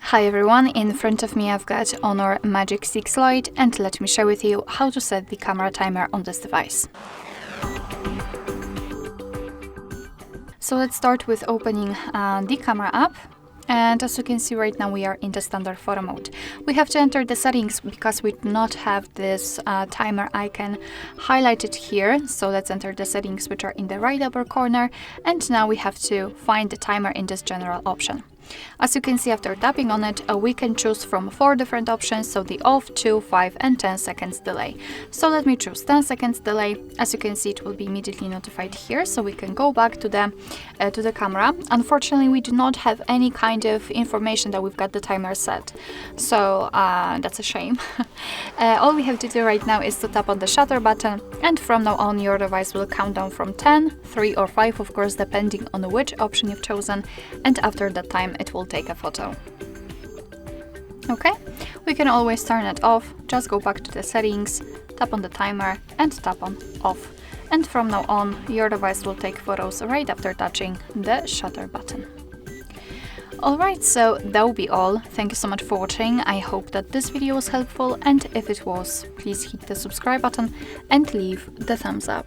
Hi everyone, in front of me I've got HONOR Mgic 6 Lite, and let me share with you how to set the camera timer on this device. So let's start with opening the camera app. And as you can see right now, we are in the standard photo mode. We have to enter the settings because we do not have this timer icon highlighted here. So let's enter the settings, which are in the right upper corner. And now we have to find the timer in this general option. As you can see, after tapping on it, we can choose from 4 different options, so the off, 2, 5 and 10 seconds delay. So let me choose 10 seconds delay. As you can see, it will be immediately notified here, so we can go back to the camera. Unfortunately, we do not have any kind of information that we've got the timer set, so that's a shame. All we have to do right now is to tap on the shutter button, and from now on your device will count down from 10, 3 or 5, of course, depending on which option you've chosen, and after that time it will take a photo. Okay, we can always turn it off. Just go back to the settings, tap on the timer and tap on off. And from now on, your device will take photos right after touching the shutter button. Alright, so that will be all. Thank you so much for watching. I hope that this video was helpful, and if it was, please hit the subscribe button and leave the thumbs up.